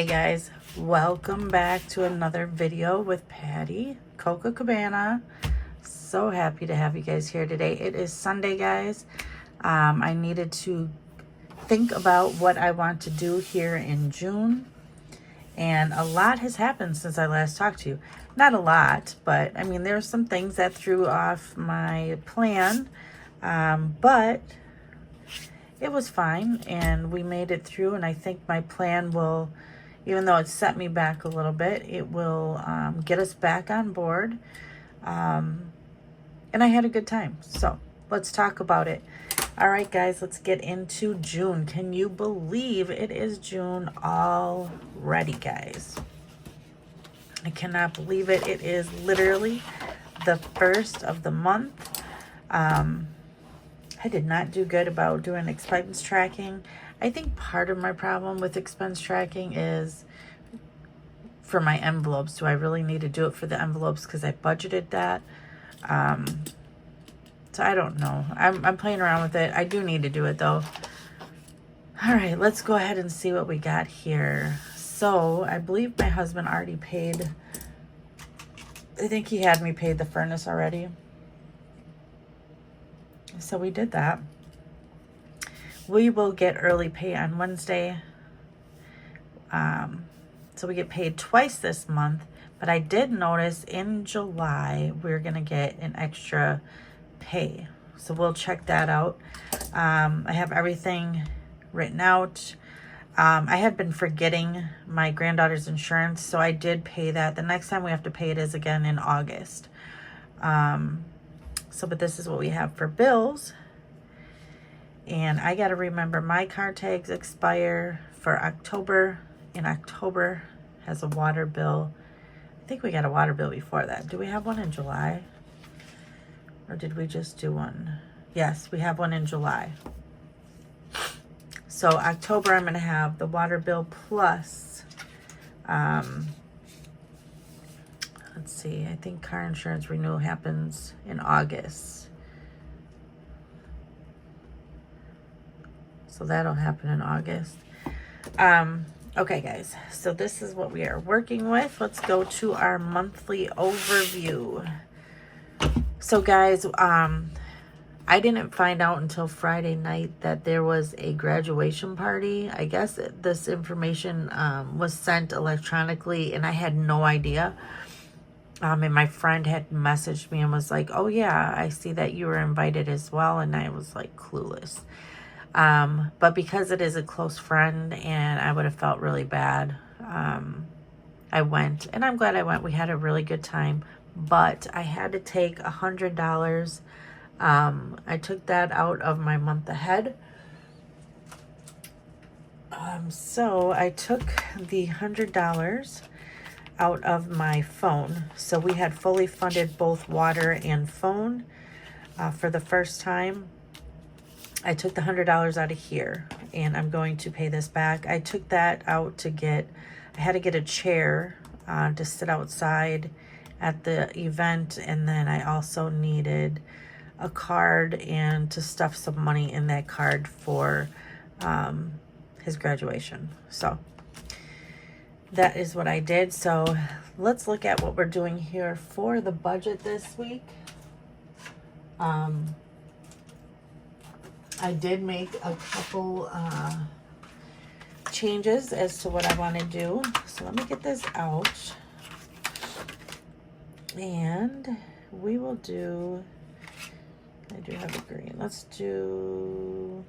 Hey guys, welcome back to another video with Patty Coco Cabana. So happy to have you guys here today. It is Sunday, guys. I needed to think about what I want to do here in June, and a lot has happened since I last talked to you. Not a lot, but I mean, there are some things that threw off my plan, but it was fine and we made it through, and I think my plan will, even though it set me back a little bit, it will get us back on board. And I had a good time. So let's talk about it. All right, guys, let's get into June. Can you believe it is June already, guys? I cannot believe it. It is literally the first of the month. I did not do good about doing expense tracking. I think part of my problem with expense tracking is for my envelopes. Do I really need to do it for the envelopes because I budgeted that? So I don't know. I'm playing around with it. I do need to do it though. All right, let's go ahead and see what we got here. So I believe my husband already paid. I think he had me pay the furnace already. So we did that. We will get early pay on Wednesday. So we get paid twice this month. But I did notice in July, we're going to get an extra pay. So we'll check that out. I have everything written out. I had been forgetting my granddaughter's insurance, so I did pay that. The next time we have to pay it is again in August. But this is what we have for bills. And I got to remember my car tags expire for October. In October has a water bill. I think we got a water bill before that. Do we have one in July? Or did we just do one? Yes, we have one in July. So October, I'm going to have the water bill plus, let's see, I think car insurance renewal happens in August. So that'll happen in August. Okay, guys, so this is what we are working with. Let's go to our monthly overview. So, guys, I didn't find out until Friday night that there was a graduation party. I guess this information was sent electronically, and I had no idea. And my friend had messaged me and was like, oh, yeah, I see that you were invited as well. And I was like clueless. But because it is a close friend and I would have felt really bad, I went. And I'm glad I went. We had a really good time. But I had to take $100. I took that out of my month ahead. So I took the $100 out of my phone. So we had fully funded both water and phone for the first time. I took the $100 out of here, and I'm going to pay this back. I took that out to I had to get a chair to sit outside at the event, and then I also needed a card and to stuff some money in that card for his graduation. So that is what I did. So let's look at what we're doing here for the budget this week. I did make a couple changes as to what I want to do. So let me get this out. And we will do, I do have a green. Let's do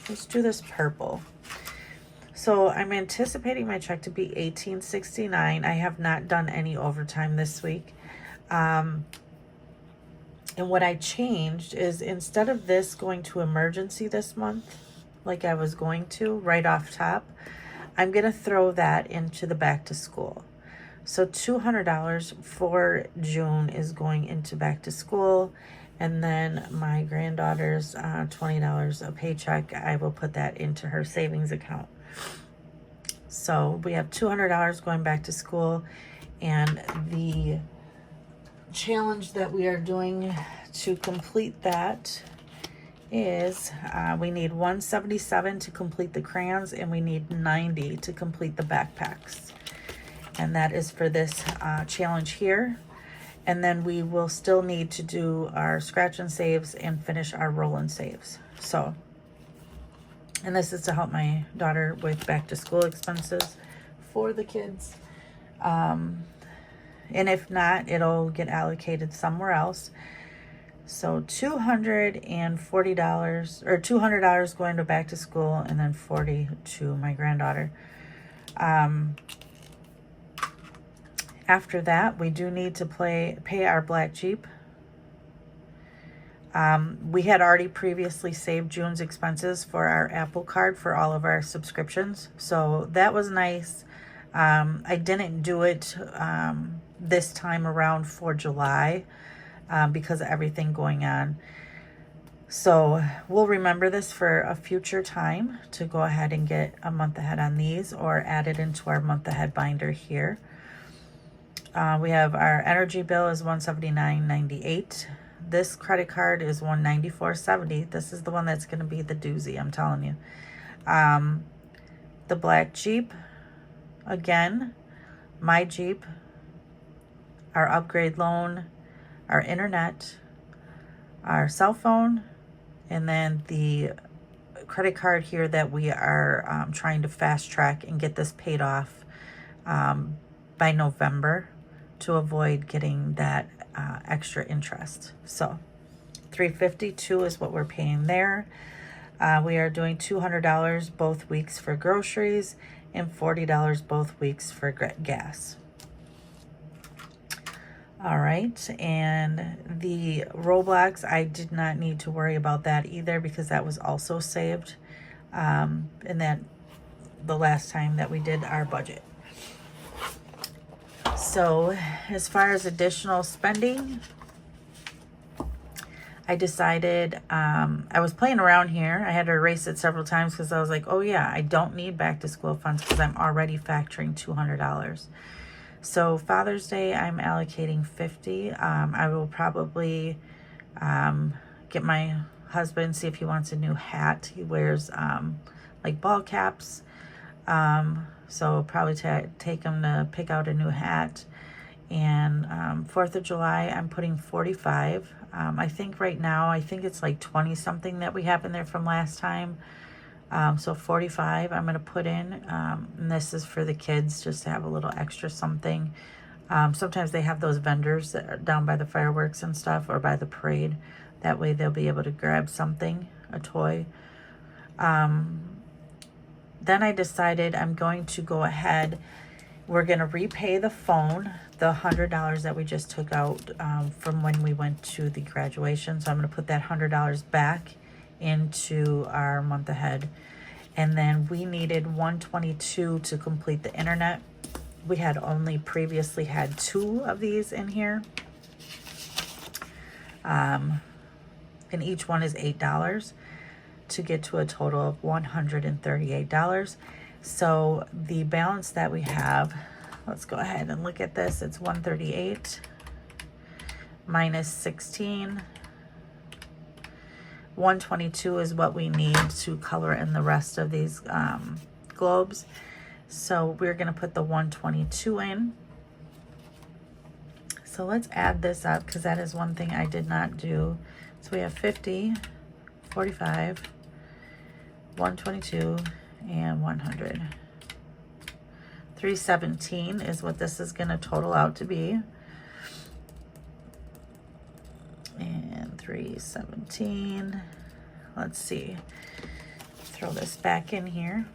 this purple. So I'm anticipating my check to be $18.69. I have not done any overtime this week. And what I changed is, instead of this going to emergency this month, like I was going to right off top, I'm going to throw that into the back to school. So $200 for June is going into back to school. And then my granddaughter's $20 a paycheck, I will put that into her savings account. So we have $200 going back to school. And the challenge that we are doing to complete that is we need 177 to complete the crayons, and we need 90 to complete the backpacks. And that is for this challenge here. And then we will still need to do our scratch and saves and finish our roll and saves. So, and this is to help my daughter with back to school expenses for the kids. And if not, it'll get allocated somewhere else. So $240 or $200 going to back to school, and then $40 to my granddaughter. After that, we do need to pay our Black Jeep. We had already previously saved June's expenses for our Apple Card for all of our subscriptions, so that was nice. I didn't do it this time around for July because of everything going on. So we'll remember this for a future time to go ahead and get a month ahead on these, or add it into our month ahead binder here. We have our energy bill is $179.98. This credit card is $194.70. This is the one that's going to be the doozy, I'm telling you. The Black Jeep, again, my Jeep, our upgrade loan, our internet, our cell phone, and then the credit card here that we are trying to fast track and get this paid off by November to avoid getting that extra interest. So $352 is what we're paying there. We are doing $200 both weeks for groceries and $40 both weeks for gas. All right, and the Roblox, I did not need to worry about that either because that was also saved in that the last time that we did our budget. So as far as additional spending, I decided, I was playing around here. I had to erase it several times because I was like, oh yeah, I don't need back to school funds because I'm already factoring $200. So Father's Day, I'm allocating $50. I will probably get my husband, see if he wants a new hat. He wears like ball caps. So probably take him to pick out a new hat. And 4th of July, I'm putting $45. I think right now, I think it's like 20 something that we have in there from last time. So $45 I'm going to put in. And this is for the kids just to have a little extra something. Sometimes they have those vendors that are down by the fireworks and stuff, or by the parade. That way they'll be able to grab something, a toy. Then I decided I'm going to go ahead. We're going to repay the phone, the $100 that we just took out from when we went to the graduation. So I'm going to put that $100 back into our month ahead. And then we needed $122 to complete the internet. We had only previously had 2 of these in here. And each one is $8 to get to a total of $138. So the balance that we have, let's go ahead and look at this. It's 138 minus 16. 122 is what we need to color in the rest of these globes. So we're going to put the 122 in. So let's add this up because that is one thing I did not do. So we have 50, 45, 122, and 100. 317 is what this is going to total out to be. And 317. Let's see. Throw this back in here.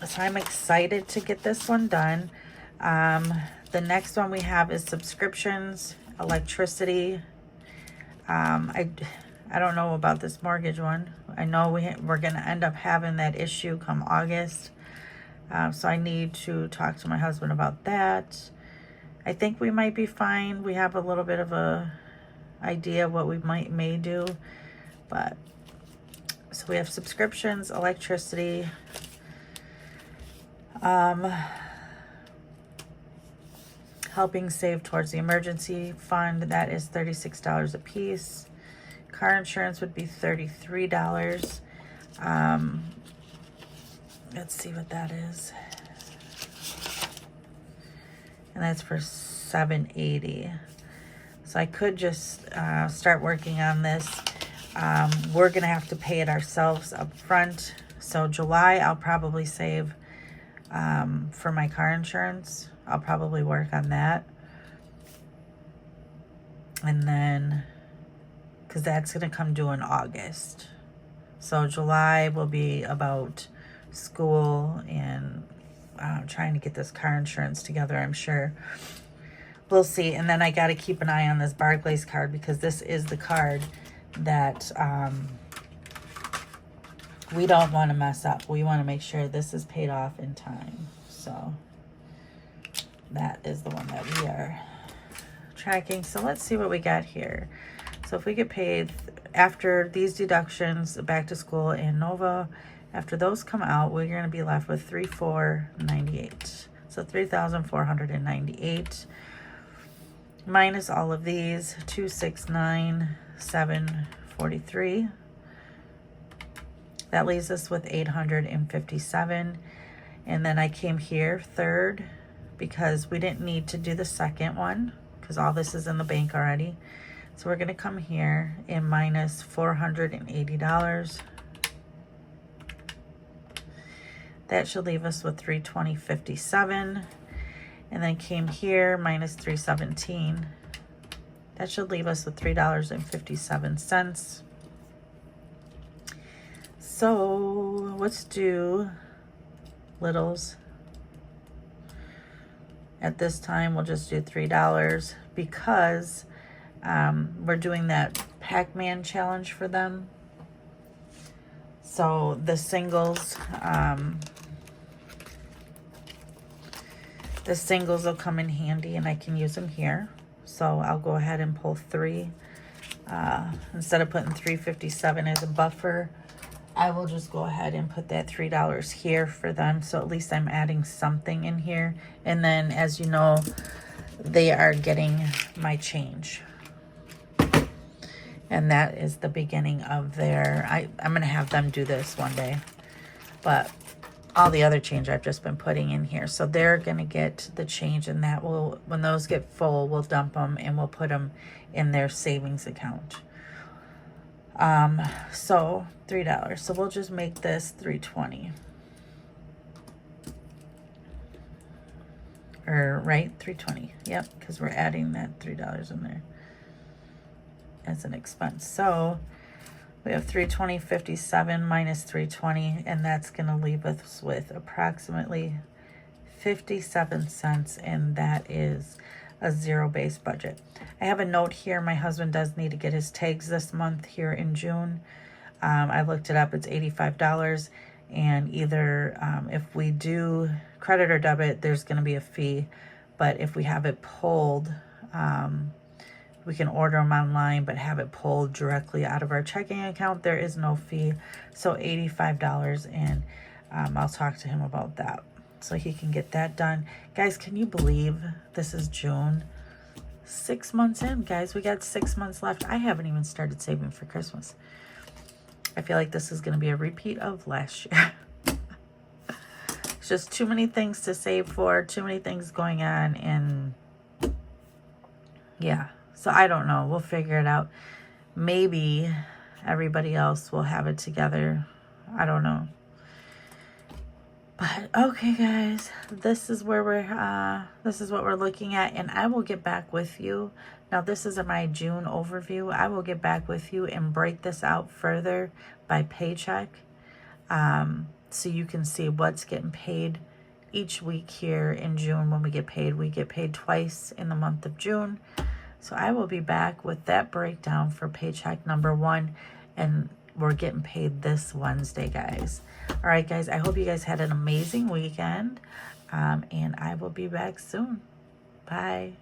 So I'm excited to get this one done. The next one we have is subscriptions, electricity. I don't know about this mortgage one. I know we're going to end up having that issue come August. So I need to talk to my husband about that. I think we might be fine. We have a little bit of a idea what we may do. But so we have subscriptions, electricity. helping save towards the emergency fund, that is $36 a piece. Car insurance would be $33. Let's see what that is. And that's for $780. So I could just start working on this. We're gonna have to pay it ourselves up front. So July, I'll probably save for my car insurance. I'll probably work on that. And then, because that's gonna come due in August. So July will be about school and trying to get this car insurance together, I'm sure. We'll see. And then I got to keep an eye on this Barclays card, because this is the card that we don't want to mess up. We want to make sure this is paid off in time. So that is the one that we are tracking. So let's see what we got here. So if we get paid after these deductions, back to school and Nova, after those come out, we're going to be left with $3,498. So $3,498 minus all of these, $269,743. That leaves us with $857. And then I came here third because we didn't need to do the second one because all this is in the bank already. So we're going to come here and minus $480. That should leave us with $320.57. And then came here, minus $317. That should leave us with $3.57. So let's do littles. At this time, we'll just do $3 because we're doing that Pac-Man challenge for them. So the singles, will come in handy, and I can use them here. So I'll go ahead and pull 3. Instead of putting $3.57 as a buffer, I will just go ahead and put that $3 here for them. So at least I'm adding something in here. And then, as you know, they are getting my change. And that is the beginning of their, I'm going to have them do this one day. But all the other change I've just been putting in here. So they're going to get the change, and that will, when those get full, we'll dump them and we'll put them in their savings account. So $3. So we'll just make this $3.20. Or, right? $3.20. Yep, because we're adding that $3 in there as an expense. So we have $320.57 minus $3.20, and that's going to leave us with approximately 57 cents, and that is a zero-based budget. I have a note here. My husband does need to get his tags this month here in June. I looked it up. It's $85, and either if we do credit or debit, there's going to be a fee, but if we have it pulled, we can order them online, but have it pulled directly out of our checking account. There is no fee. So $85, and I'll talk to him about that so he can get that done. Guys, can you believe this is June? 6 months in, guys. We got 6 months left. I haven't even started saving for Christmas. I feel like this is going to be a repeat of last year. It's just too many things to save for, too many things going on, and yeah. So I don't know. We'll figure it out. Maybe everybody else will have it together. I don't know. But okay, guys, this is where this is what we're looking at, and I will get back with you. Now, this is my June overview. I will get back with you and break this out further by paycheck, so you can see what's getting paid each week here in June. When we get paid twice in the month of June. So I will be back with that breakdown for paycheck number 1, and we're getting paid this Wednesday, guys. All right, guys, I hope you guys had an amazing weekend, and I will be back soon. Bye.